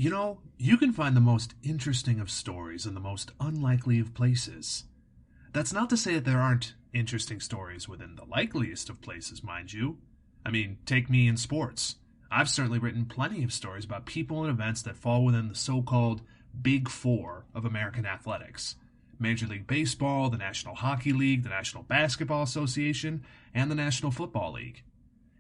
You can find the most interesting of stories in the most unlikely of places. That's not to say that there aren't interesting stories within the likeliest of places, mind you. I mean, take me in sports. I've certainly written plenty of stories about people and events that fall within the so-called Big Four of American athletics. Major League Baseball, the National Hockey League, the National Basketball Association, and the National Football League.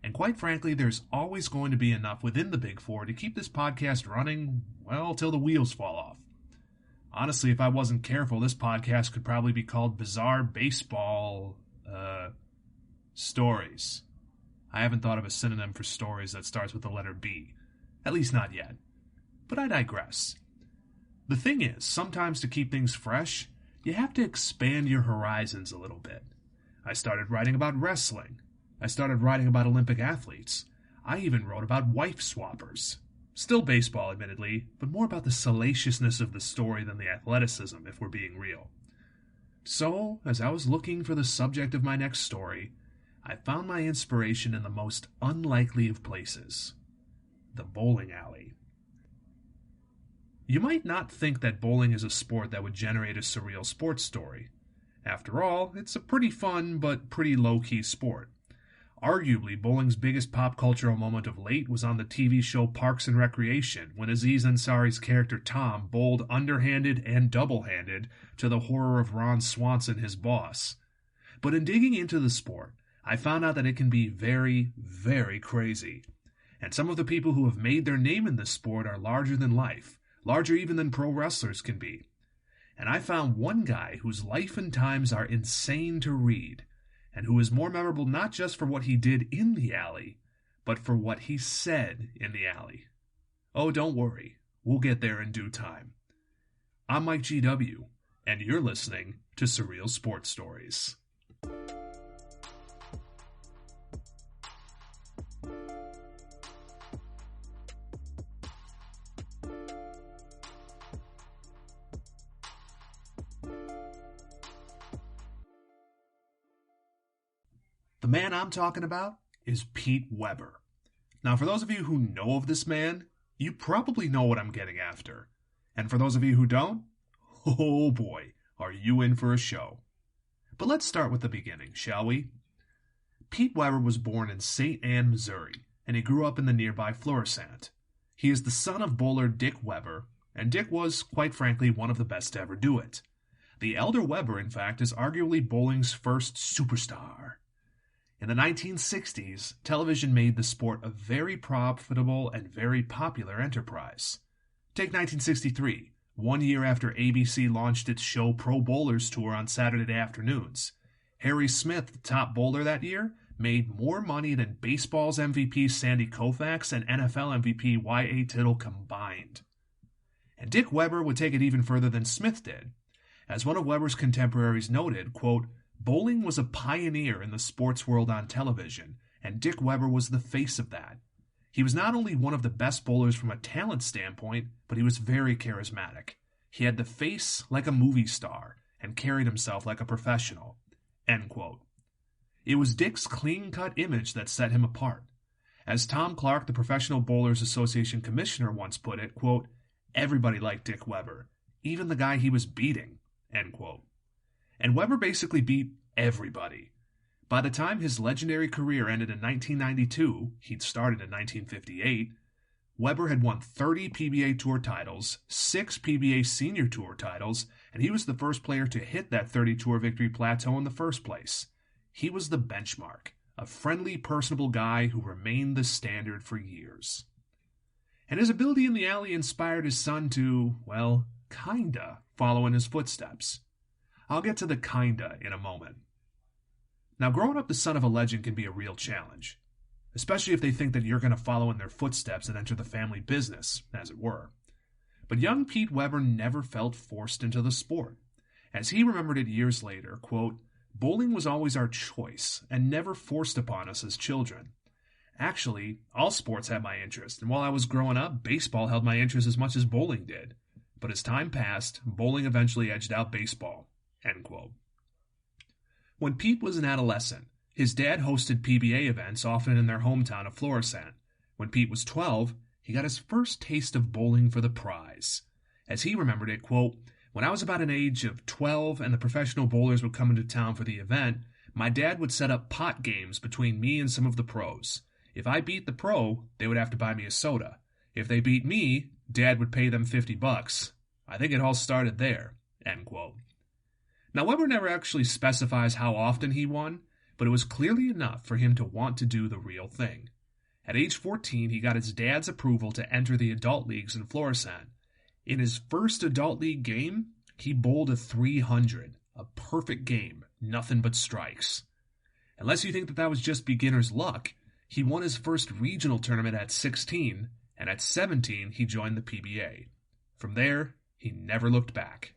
And quite frankly, there's always going to be enough within the Big Four to keep this podcast running, well, till the wheels fall off. Honestly, if I wasn't careful, this podcast could probably be called Bizarre Baseball, Stories. I haven't thought of a synonym for stories that starts with the letter B. At least not yet. But I digress. The thing is, sometimes to keep things fresh, you have to expand your horizons a little bit. I started writing about wrestling. I started writing about Olympic athletes. I even wrote about wife swappers. Still baseball, admittedly, but more about the salaciousness of the story than the athleticism, if we're being real. So, as I was looking for the subject of my next story, I found my inspiration in the most unlikely of places. The bowling alley. You might not think that bowling is a sport that would generate a surreal sports story. After all, it's a pretty fun but pretty low-key sport. Arguably, bowling's biggest pop cultural moment of late was on the TV show Parks and Recreation, when Aziz Ansari's character Tom bowled underhanded and double-handed to the horror of Ron Swanson, his boss. But in digging into the sport, I found out that it can be very, very crazy. And some of the people who have made their name in this sport are larger than life, larger even than pro wrestlers can be. And I found one guy whose life and times are insane to read, and who is more memorable not just for what he did in the alley, but for what he said in the alley. Oh, don't worry, we'll get there in due time. I'm Mike GW, and you're listening to Surreal Sports Stories. The man I'm talking about is Pete Weber. Now, for those of you who know of this man, you probably know what I'm getting after. And for those of you who don't, oh boy, are you in for a show. But let's start with the beginning, shall we? Pete Weber was born in St. Ann, Missouri, and he grew up in the nearby Florissant. He is the son of bowler Dick Weber, and Dick was, quite frankly, one of the best to ever do it. The elder Weber, in fact, is arguably bowling's first superstar. In the 1960s, television made the sport a very profitable and very popular enterprise. Take 1963, 1 year after ABC launched its show Pro Bowlers Tour on Saturday afternoons. Harry Smith, the top bowler that year, made more money than baseball's MVP Sandy Koufax and NFL MVP Y.A. Tittle combined. And Dick Weber would take it even further than Smith did. As one of Weber's contemporaries noted, quote, "Bowling was a pioneer in the sports world on television, and Dick Weber was the face of that. He was not only one of the best bowlers from a talent standpoint, but he was very charismatic. He had the face like a movie star, and carried himself like a professional." End quote. It was Dick's clean-cut image that set him apart. As Tom Clark, the Professional Bowlers Association commissioner, once put it, quote, "Everybody liked Dick Weber, even the guy he was beating." End quote. And Weber basically beat everybody. By the time his legendary career ended in 1992, he'd started in 1958, Weber had won 30 PBA Tour titles, 6 PBA Senior Tour titles, and he was the first player to hit that 30-tour victory plateau in the first place. He was the benchmark, a friendly, personable guy who remained the standard for years. And his ability in the alley inspired his son to, well, kinda follow in his footsteps. I'll get to the kinda in a moment. Now, growing up the son of a legend can be a real challenge, especially if they think that you're going to follow in their footsteps and enter the family business, as it were. But young Pete Weber never felt forced into the sport. As he remembered it years later, quote, "Bowling was always our choice and never forced upon us as children. Actually, all sports had my interest, and while I was growing up, baseball held my interest as much as bowling did. But as time passed, bowling eventually edged out baseball." End quote. When Pete was an adolescent, his dad hosted PBA events often in their hometown of Florissant. When Pete was 12, he got his first taste of bowling for the prize. As he remembered it, quote, "When I was about an age of 12 and the professional bowlers would come into town for the event, my dad would set up pot games between me and some of the pros. If I beat the pro, they would have to buy me a soda. If they beat me, Dad would pay them $50. I think it all started there." End quote. Now, Weber never actually specifies how often he won, but it was clearly enough for him to want to do the real thing. At age 14, he got his dad's approval to enter the adult leagues in Florissant. In his first adult league game, he bowled a 300, a perfect game, nothing but strikes. Unless you think that was just beginner's luck, he won his first regional tournament at 16, and at 17 he joined the PBA. From there, he never looked back.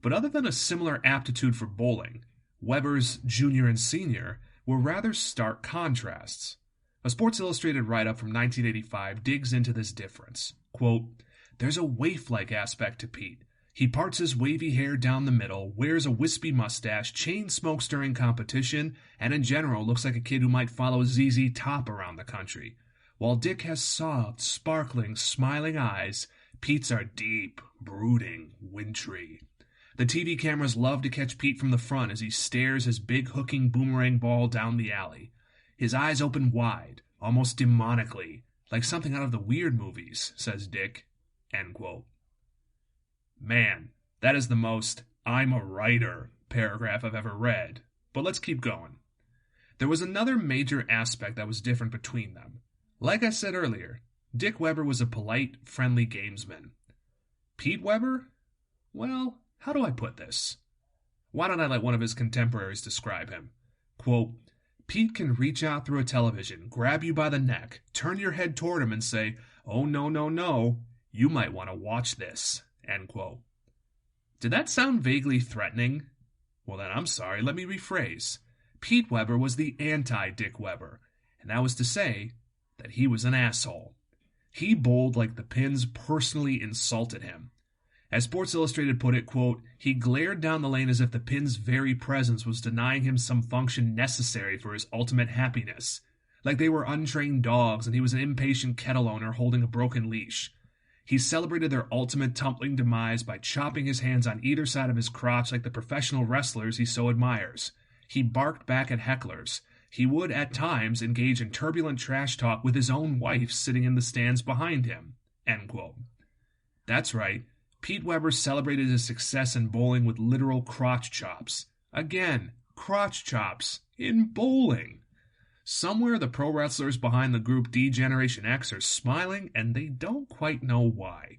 But other than a similar aptitude for bowling, Weber's junior and senior were rather stark contrasts. A Sports Illustrated write-up from 1985 digs into this difference. Quote, "There's a waif-like aspect to Pete. He parts his wavy hair down the middle, wears a wispy mustache, chain smokes during competition, and in general looks like a kid who might follow ZZ Top around the country. While Dick has soft, sparkling, smiling eyes, Pete's are deep, brooding, wintry. The TV cameras love to catch Pete from the front as he stares his big hooking boomerang ball down the alley. His eyes open wide, almost demonically, like something out of the Weird movies," says Dick. End quote. Man, that is the most "I'm a writer" paragraph I've ever read. But let's keep going. There was another major aspect that was different between them. Like I said earlier, Dick Weber was a polite, friendly gamesman. Pete Weber? Well, how do I put this? Why don't I let one of his contemporaries describe him? Quote, "Pete can reach out through a television, grab you by the neck, turn your head toward him and say, 'Oh, no, no, no, you might want to watch this.'" End quote. Did that sound vaguely threatening? Well then, I'm sorry, let me rephrase. Pete Weber was the anti-Dick Weber, and that was to say that he was an asshole. He bowled like the pins personally insulted him. As Sports Illustrated put it, quote, "He glared down the lane as if the pin's very presence was denying him some function necessary for his ultimate happiness, like they were untrained dogs and he was an impatient kettle owner holding a broken leash. He celebrated their ultimate tumbling demise by chopping his hands on either side of his crotch like the professional wrestlers he so admires. He barked back at hecklers. He would, at times, engage in turbulent trash talk with his own wife sitting in the stands behind him." End quote. That's right. Pete Weber celebrated his success in bowling with literal crotch chops. Again, crotch chops in bowling. Somewhere the pro wrestlers behind the group D Generation X are smiling and they don't quite know why.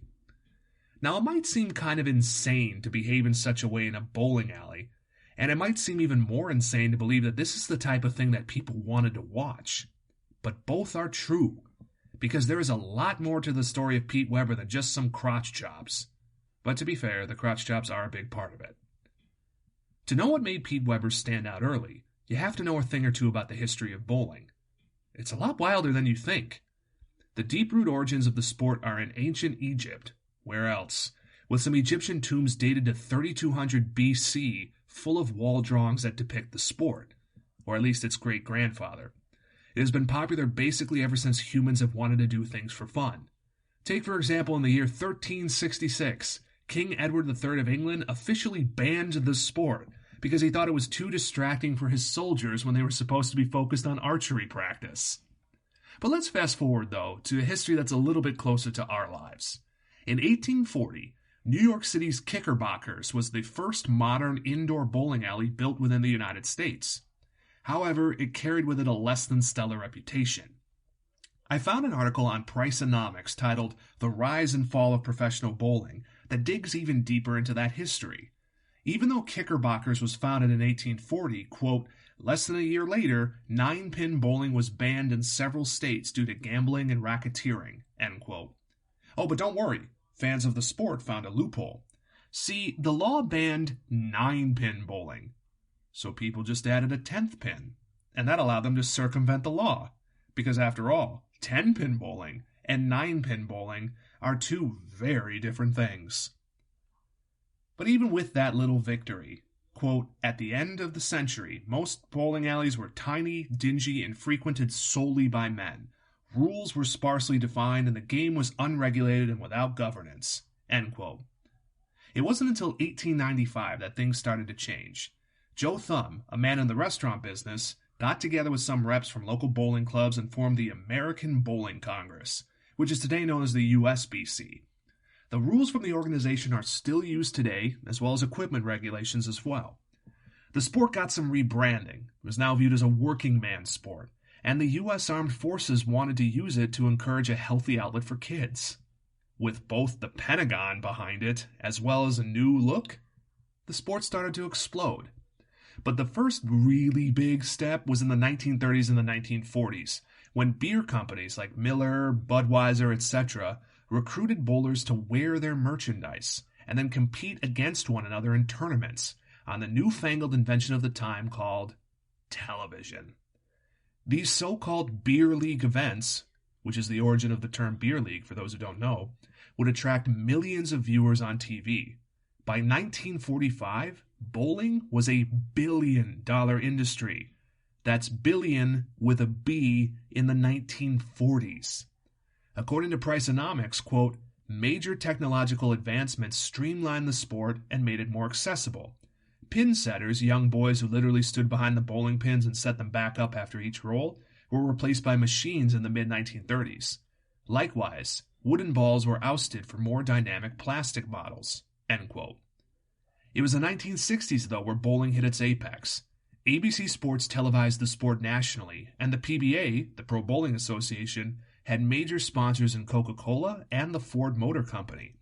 Now, it might seem kind of insane to behave in such a way in a bowling alley, and it might seem even more insane to believe that this is the type of thing that people wanted to watch. But both are true, because there is a lot more to the story of Pete Weber than just some crotch chops. But to be fair, the crotch chops are a big part of it. To know what made Pete Weber stand out early, you have to know a thing or two about the history of bowling. It's a lot wilder than you think. The deep-root origins of the sport are in ancient Egypt. Where else? With some Egyptian tombs dated to 3200 BC, full of wall drawings that depict the sport, or at least its great-grandfather. It has been popular basically ever since humans have wanted to do things for fun. Take, for example, in the year 1366, King Edward III of England officially banned the sport because he thought it was too distracting for his soldiers when they were supposed to be focused on archery practice. But let's fast forward, though, to a history that's a little bit closer to our lives. In 1840, New York City's Knickerbockers was the first modern indoor bowling alley built within the United States. However, it carried with it a less than stellar reputation. I found an article on Priceonomics titled "The Rise and Fall of Professional Bowling" that digs even deeper into that history. Even though Knickerbockers was founded in 1840, quote, less than a year later, 9-pin bowling was banned in several states due to gambling and racketeering, end quote. Oh, but don't worry, fans of the sport found a loophole. See, the law banned 9-pin bowling, so people just added a 10th pin, and that allowed them to circumvent the law, because after all, 10-pin bowling and 9-pin bowling are two very different things. But even with that little victory, quote, at the end of the century, most bowling alleys were tiny, dingy, and frequented solely by men. rules were sparsely defined, and the game was unregulated and without governance. End quote. It wasn't until 1895 that things started to change. Joe Thumb, a man in the restaurant business, got together with some reps from local bowling clubs and formed the American Bowling Congress, which is today known as the USBC. The rules from the organization are still used today, as well as equipment regulations as well. The sport got some rebranding. It was now viewed as a working man's sport, and the U.S. Armed Forces wanted to use it to encourage a healthy outlet for kids. With both the Pentagon behind it, as well as a new look, the sport started to explode. But the first really big step was in the 1930s and the 1940s, when beer companies like Miller, Budweiser, etc. recruited bowlers to wear their merchandise and then compete against one another in tournaments on the newfangled invention of the time called television. These so-called beer league events, which is the origin of the term beer league for those who don't know, would attract millions of viewers on TV. By 1945, bowling was a billion-dollar industry. That's billion with a B in the 1940s. According to Priceonomics, quote, major technological advancements streamlined the sport and made it more accessible. Pin setters, young boys who literally stood behind the bowling pins and set them back up after each roll, were replaced by machines in the mid-1930s. Likewise, wooden balls were ousted for more dynamic plastic models. End quote. It was the 1960s, though, where bowling hit its apex. ABC Sports televised the sport nationally, and the PBA, the Pro Bowling Association, had major sponsors in Coca-Cola and the Ford Motor Company.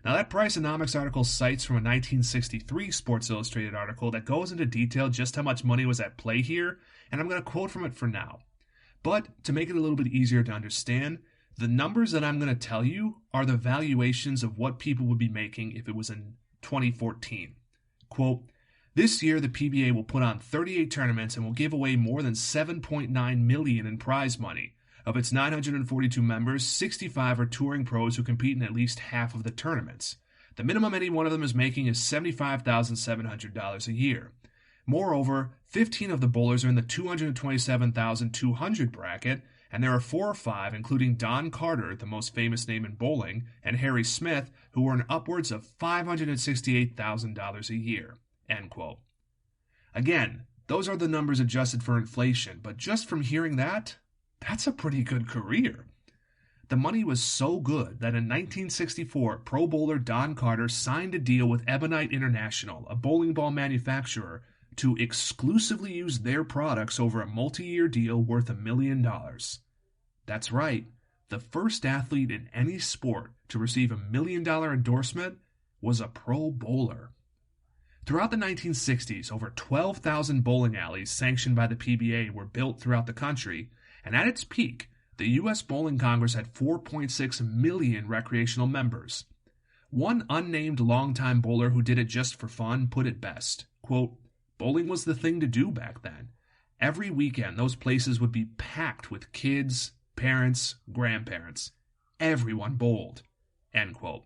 Now, that Priceonomics article cites from a 1963 Sports Illustrated article that goes into detail just how much money was at play here, and I'm going to quote from it for now. But, to make it a little bit easier to understand, the numbers that I'm going to tell you are the valuations of what people would be making if it was in 2014. Quote, this year the PBA will put on 38 tournaments and will give away more than $7.9 million in prize money. Of its 942 members, 65 are touring pros who compete in at least half of the tournaments. The minimum any one of them is making is $75,700 a year. Moreover, 15 of the bowlers are in the $227,200 bracket, and there are 4 or 5, including Don Carter, the most famous name in bowling, and Harry Smith, who earn upwards of $568,000 a year. End quote. Again, those are the numbers adjusted for inflation, but just from hearing that, that's a pretty good career. The money was so good that in 1964, pro bowler Don Carter signed a deal with Ebonite International, a bowling ball manufacturer, to exclusively use their products over a multi-year deal worth $1 million. That's right, the first athlete in any sport to receive $1 million endorsement was a pro bowler. Throughout the 1960s, over 12,000 bowling alleys sanctioned by the PBA were built throughout the country, and at its peak, the U.S. Bowling Congress had 4.6 million recreational members. One unnamed longtime bowler who did it just for fun put it best, quote, bowling was the thing to do back then. Every weekend, those places would be packed with kids, parents, grandparents. Everyone bowled, end quote.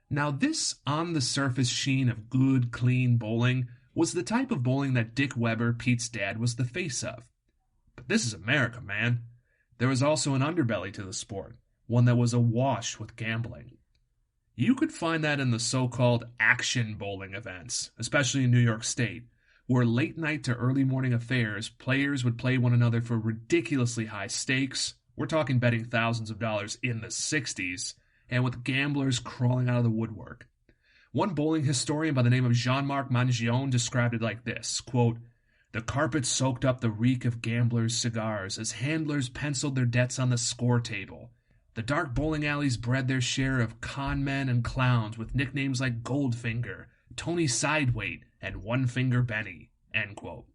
Now, this on-the-surface sheen of good, clean bowling was the type of bowling that Dick Weber, Pete's dad, was the face of. But this is America, man. There was also an underbelly to the sport, one that was awash with gambling. You could find that in the so-called action bowling events, especially in New York State, where late-night to early-morning affairs, players would play one another for ridiculously high stakes. We're talking betting thousands of dollars in the 60s, and with gamblers crawling out of the woodwork. One bowling historian by the name of Jean-Marc Mangione described it like this, quote, the carpet soaked up the reek of gamblers' cigars as handlers penciled their debts on the score table. The dark bowling alleys bred their share of con men and clowns with nicknames like Goldfinger, Tony Sideweight, and One Finger Benny, end quote.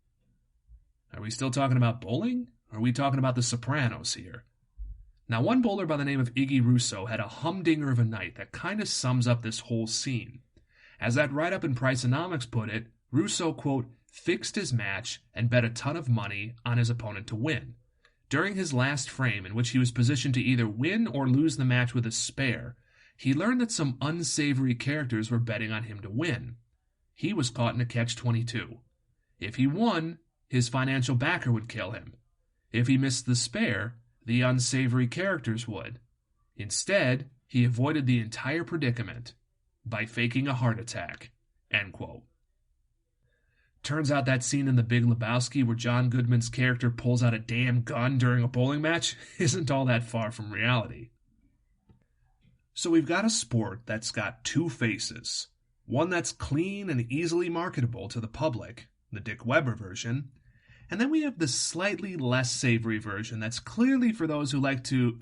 Are we still talking about bowling? Or are we talking about the Sopranos here? Now, one bowler by the name of Iggy Russo had a humdinger of a night that kind of sums up this whole scene. As that write-up in Priceonomics put it, Russo, quote, fixed his match and bet a ton of money on his opponent to win. During his last frame, in which he was positioned to either win or lose the match with a spare, he learned that some unsavory characters were betting on him to win. He was caught in a catch-22. If he won, his financial backer would kill him. If he missed the spare, the unsavory characters would. Instead, he avoided the entire predicament by faking a heart attack. End quote. Turns out that scene in The Big Lebowski where John Goodman's character pulls out a damn gun during a bowling match isn't all that far from reality. So we've got a sport that's got two faces. One that's clean and easily marketable to the public, the Dick Weber version, and then we have the slightly less savory version that's clearly for those who like to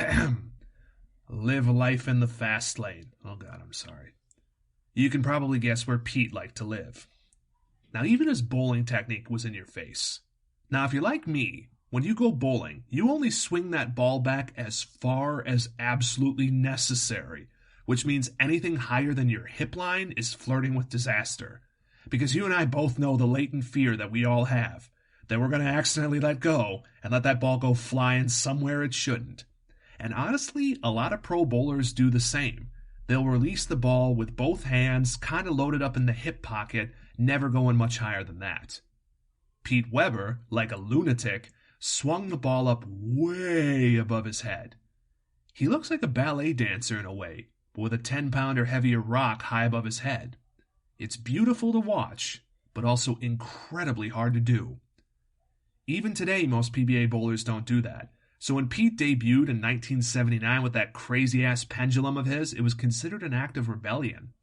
live life in the fast lane. Oh God, I'm sorry. You can probably guess where Pete liked to live. Now, even his bowling technique was in your face. Now, if you're like me, when you go bowling, you only swing that ball back as far as absolutely necessary, which means anything higher than your hip line is flirting with disaster. Because you and I both know the latent fear that we all have, that we're going to accidentally let go and let that ball go flying somewhere it shouldn't. And honestly, a lot of pro bowlers do the same. They'll release the ball with both hands, kind of loaded up in the hip pocket, never going much higher than that. Pete Weber, like a lunatic, swung the ball up way above his head. He looks like a ballet dancer in a way, but with a 10-pounder heavier rock high above his head. It's beautiful to watch, but also incredibly hard to do. Even today, most PBA bowlers don't do that. So when Pete debuted in 1979 with that crazy-ass pendulum of his, it was considered an act of rebellion.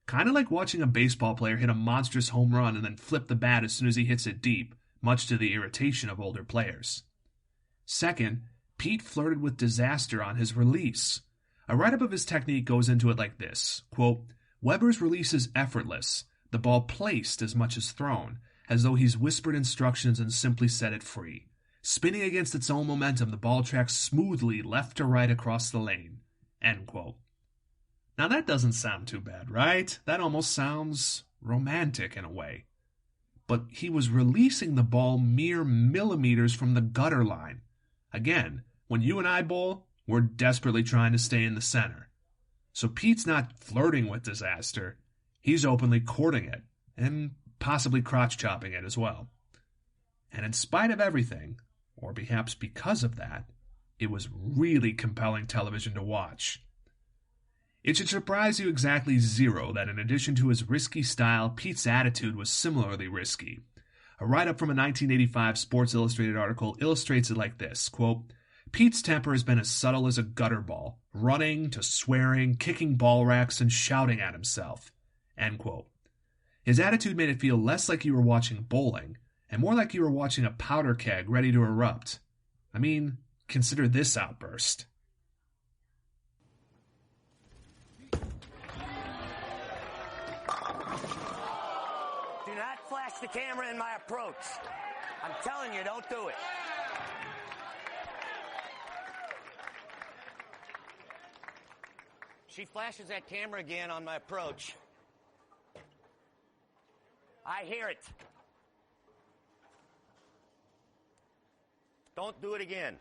Kind of like watching a baseball player hit a monstrous home run and then flip the bat as soon as he hits it deep, much to the irritation of older players. Second, Pete flirted with disaster on his release. A write-up of his technique goes into it like this, quote, Weber's release is effortless, the ball placed as much as thrown, as though he's whispered instructions and simply set it free. Spinning against its own momentum, the ball tracks smoothly left to right across the lane. End quote. Now that doesn't sound too bad, right? That almost sounds romantic in a way. But he was releasing the ball mere millimeters from the gutter line. Again, when you and I bowl, we're desperately trying to stay in the center. So Pete's not flirting with disaster. He's openly courting it, and possibly crotch-chopping it as well. And in spite of everything, or perhaps because of that, it was really compelling television to watch. It should surprise you exactly zero that in addition to his risky style, Pete's attitude was similarly risky. A write-up from a 1985 Sports Illustrated article illustrates it like this, quote, Pete's temper has been as subtle as a gutter ball, running to swearing, kicking ball racks, and shouting at himself. End quote. His attitude made it feel less like you were watching bowling, and more like you were watching a powder keg ready to erupt. I mean, consider this outburst. Do not flash the camera in my approach. I'm telling you, don't do it. She flashes that camera again on my approach. I hear it. Don't do it again.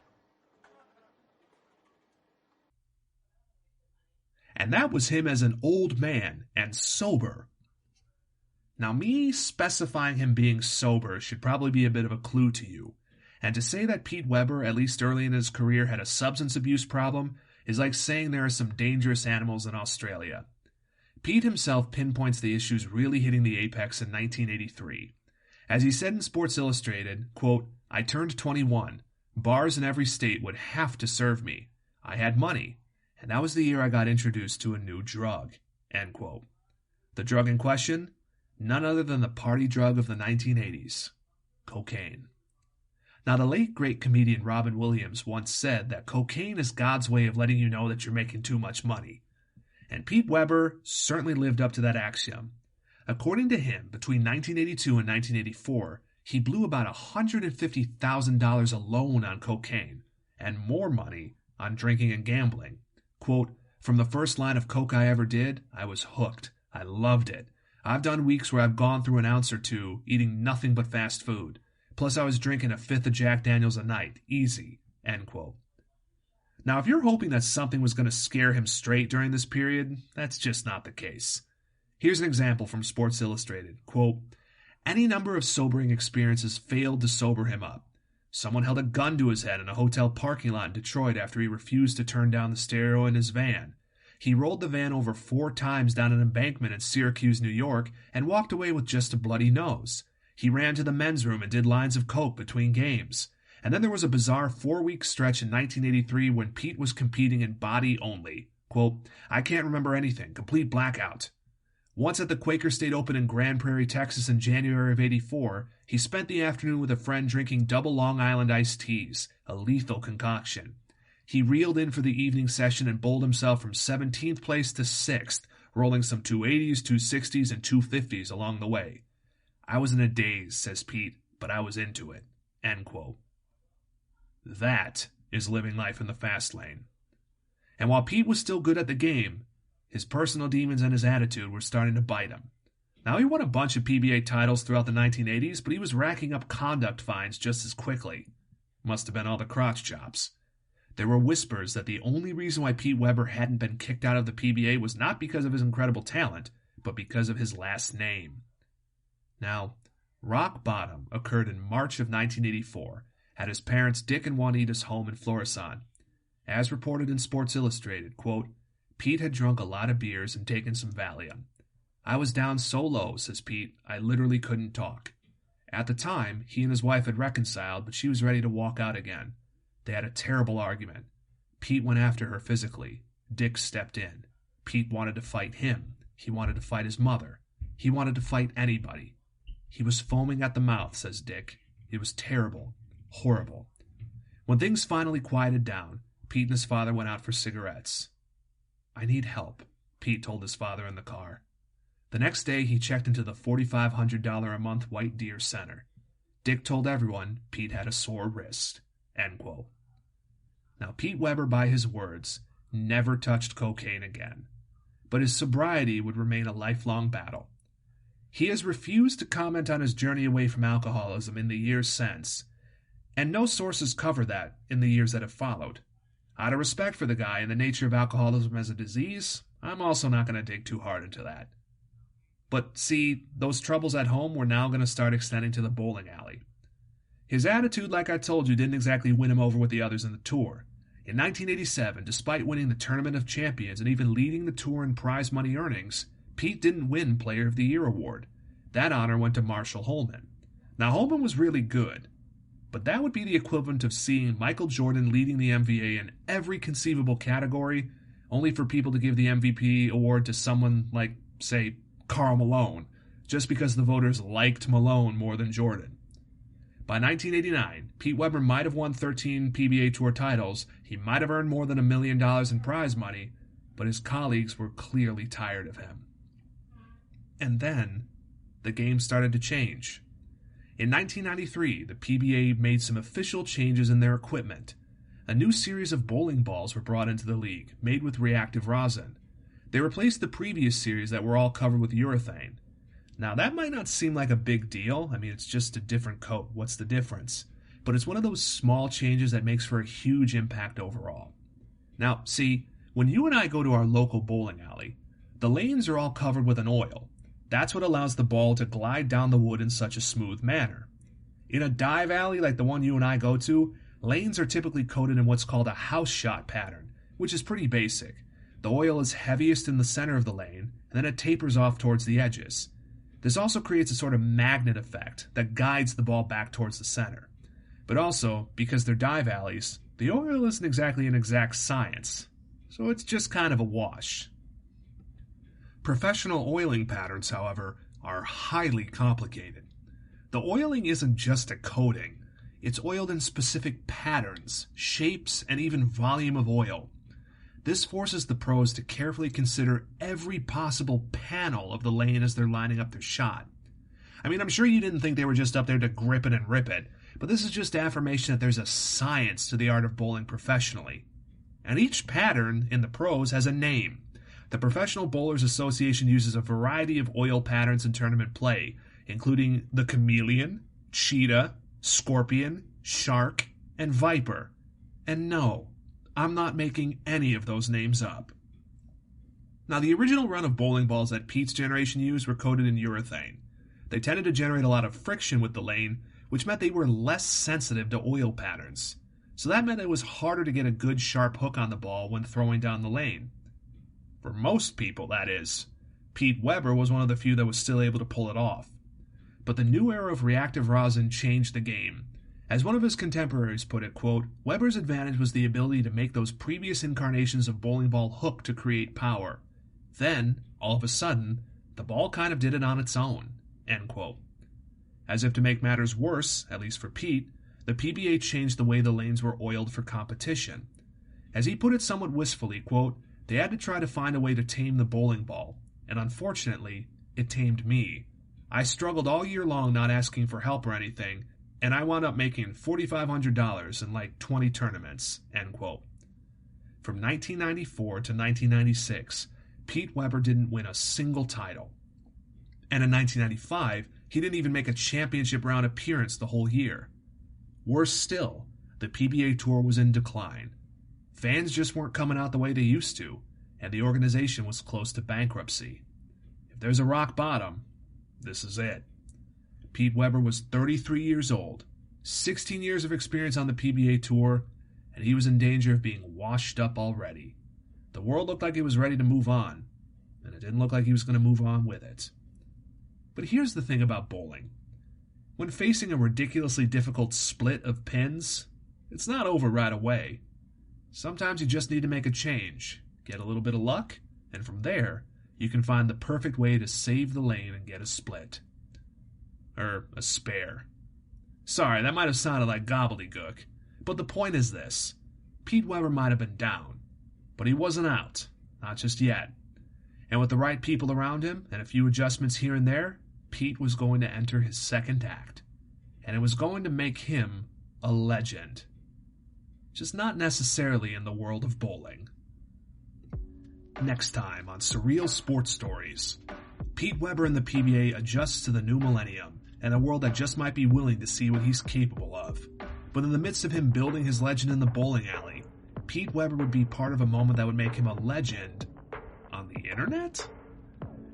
And that was him as an old man and sober. Now, me specifying him being sober should probably be a bit of a clue to you. And to say that Pete Weber, at least early in his career, had a substance abuse problem is like saying there are some dangerous animals in Australia. Pete himself pinpoints the issues really hitting the apex in 1983. As he said in Sports Illustrated, quote, I turned 21. Bars in every state would have to serve me. I had money. And that was the year I got introduced to a new drug. End quote. The drug in question? None other than the party drug of the 1980s. Cocaine. Now, the late great comedian Robin Williams once said that cocaine is God's way of letting you know that you're making too much money. And Pete Weber certainly lived up to that axiom. According to him, between 1982 and 1984, he blew about $150,000 alone on cocaine, and more money on drinking and gambling. Quote, from the first line of coke I ever did, I was hooked. I loved it. I've done weeks where I've gone through an ounce or two, eating nothing but fast food. Plus I was drinking a fifth of Jack Daniels a night. Easy. End quote. Now, if you're hoping that something was going to scare him straight during this period, that's just not the case. Here's an example from Sports Illustrated. Quote, any number of sobering experiences failed to sober him up. Someone held a gun to his head in a hotel parking lot in Detroit after he refused to turn down the stereo in his van. He rolled the van over 4 times down an embankment in Syracuse, New York, and walked away with just a bloody nose. He ran to the men's room and did lines of coke between games. And then there was a bizarre 4-week stretch in 1983 when Pete was competing in body only. Quote, I can't remember anything. Complete blackout. Once at the Quaker State Open in Grand Prairie, Texas in January of '84, he spent the afternoon with a friend drinking double Long Island iced teas, a lethal concoction. He reeled in for the evening session and bowled himself from 17th place to 6th, rolling some 280s, 260s, and 250s along the way. I was in a daze, says Pete, but I was into it. End quote. That is living life in the fast lane. And while Pete was still good at the game, his personal demons and his attitude were starting to bite him. Now, he won a bunch of PBA titles throughout the 1980s, but he was racking up conduct fines just as quickly. Must have been all the crotch chops. There were whispers that the only reason why Pete Weber hadn't been kicked out of the PBA was not because of his incredible talent, but because of his last name. Now, rock bottom occurred in March of 1984 at his parents' Dick and Juanita's home in Florissant. As reported in Sports Illustrated, quote, Pete had drunk a lot of beers and taken some Valium. I was down so low, says Pete, I literally couldn't talk. At the time, he and his wife had reconciled, but she was ready to walk out again. They had a terrible argument. Pete went after her physically. Dick stepped in. Pete wanted to fight him. He wanted to fight his mother. He wanted to fight anybody. He was foaming at the mouth, says Dick. It was terrible. Horrible. When things finally quieted down, Pete and his father went out for cigarettes. I need help, Pete told his father in the car. The next day, he checked into the $4,500 a month White Deer Center. Dick told everyone Pete had a sore wrist. End quote. Now, Pete Weber, by his words, never touched cocaine again. But his sobriety would remain a lifelong battle. He has refused to comment on his journey away from alcoholism in the years since, and no sources cover that in the years that have followed. Out of respect for the guy and the nature of alcoholism as a disease, I'm also not going to dig too hard into that. But see, those troubles at home were now going to start extending to the bowling alley. His attitude, like I told you, didn't exactly win him over with the others in the tour. In 1987, despite winning the Tournament of Champions and even leading the tour in prize money earnings, Pete didn't win Player of the Year award. That honor went to Marshall Holman. Now, Holman was really good, but that would be the equivalent of seeing Michael Jordan leading the NBA in every conceivable category, only for people to give the MVP award to someone like, say, Karl Malone, just because the voters liked Malone more than Jordan. By 1989, Pete Weber might have won 13 PBA Tour titles, he might have earned more than $1 million in prize money, but his colleagues were clearly tired of him. And then, the game started to change. In 1993, the PBA made some official changes in their equipment. A new series of bowling balls were brought into the league, made with reactive rosin. They replaced the previous series that were all covered with urethane. Now, that might not seem like a big deal. I mean, it's just a different coat. What's the difference? But it's one of those small changes that makes for a huge impact overall. Now, see, when you and I go to our local bowling alley, the lanes are all covered with an oil. That's what allows the ball to glide down the wood in such a smooth manner. In a dive alley like the one you and I go to, lanes are typically coated in what's called a house shot pattern, which is pretty basic. The oil is heaviest in the center of the lane, and then it tapers off towards the edges. This also creates a sort of magnet effect that guides the ball back towards the center. But also, because they're dive alleys, the oil isn't exactly an exact science, so it's just kind of a wash. Professional oiling patterns, however, are highly complicated. The oiling isn't just a coating. It's oiled in specific patterns, shapes, and even volume of oil. This forces the pros to carefully consider every possible panel of the lane as they're lining up their shot. I mean, I'm sure you didn't think they were just up there to grip it and rip it, but this is just affirmation that there's a science to the art of bowling professionally. And each pattern in the pros has a name. The Professional Bowlers Association uses a variety of oil patterns in tournament play, including the chameleon, cheetah, scorpion, shark, and viper. And no, I'm not making any of those names up. Now, the original run of bowling balls that Pete's generation used were coated in urethane. They tended to generate a lot of friction with the lane, which meant they were less sensitive to oil patterns. So that meant it was harder to get a good sharp hook on the ball when throwing down the lane. For most people, that is. Pete Weber was one of the few that was still able to pull it off. But the new era of reactive rosin changed the game. As one of his contemporaries put it, quote, Weber's advantage was the ability to make those previous incarnations of bowling ball hook to create power. Then, all of a sudden, the ball kind of did it on its own, end quote. As if to make matters worse, at least for Pete, the PBA changed the way the lanes were oiled for competition. As he put it somewhat wistfully, quote, they had to try to find a way to tame the bowling ball, and unfortunately, it tamed me. I struggled all year long not asking for help or anything, and I wound up making $4,500 in like 20 tournaments, end quote. From 1994 to 1996, Pete Weber didn't win a single title. And in 1995, he didn't even make a championship round appearance the whole year. Worse still, the PBA Tour was in decline. Fans just weren't coming out the way they used to, and the organization was close to bankruptcy. If there's a rock bottom, this is it. Pete Weber was 33 years old, 16 years of experience on the PBA Tour, and he was in danger of being washed up already. The world looked like it was ready to move on, and it didn't look like he was going to move on with it. But here's the thing about bowling. When facing a ridiculously difficult split of pins, it's not over right away. Sometimes you just need to make a change, get a little bit of luck, and from there, you can find the perfect way to save the lane and get a split. Or a spare. Sorry, that might have sounded like gobbledygook, but the point is this. Pete Weber might have been down, but he wasn't out, not just yet. And with the right people around him and a few adjustments here and there, Pete was going to enter his second act, and it was going to make him a legend. Just not necessarily in the world of bowling. Next time on Surreal Sports Stories, Pete Weber and the PBA adjusts to the new millennium and a world that just might be willing to see what he's capable of. But in the midst of him building his legend in the bowling alley, Pete Weber would be part of a moment that would make him a legend on the internet?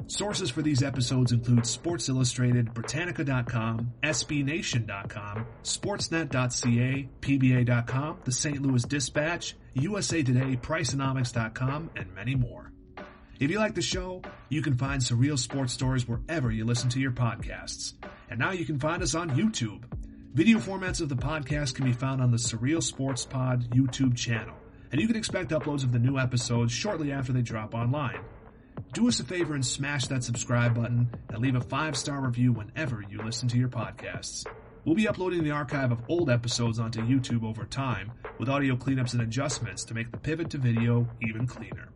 Sources for these episodes include Sports Illustrated, Britannica.com, SBNation.com, Sportsnet.ca, PBA.com, the St. Louis Dispatch, USA Today, Priceonomics.com, and many more. If you like the show, you can find Surreal Sports Stories wherever you listen to your podcasts. And now you can find us on YouTube. Video formats of the podcast can be found on the Surreal Sports Pod YouTube channel, and you can expect uploads of the new episodes shortly after they drop online. Do us a favor and smash that subscribe button and leave a 5-star review whenever you listen to your podcasts. We'll be uploading the archive of old episodes onto YouTube over time, with audio cleanups and adjustments to make the pivot to video even cleaner.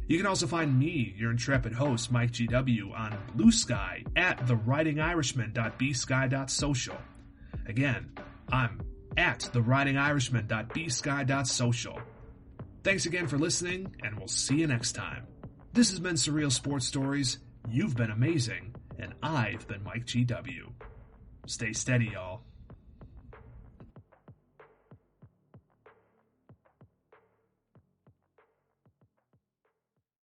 You can also find me, your intrepid host, Mike GW, on Blue Sky at thewritingirishman.bsky.social. Again, I'm at thewritingirishman.bsky.social. Thanks again for listening, and we'll see you next time. This has been Surreal Sports Stories. You've been amazing, and I've been Mike GW. Stay steady, y'all.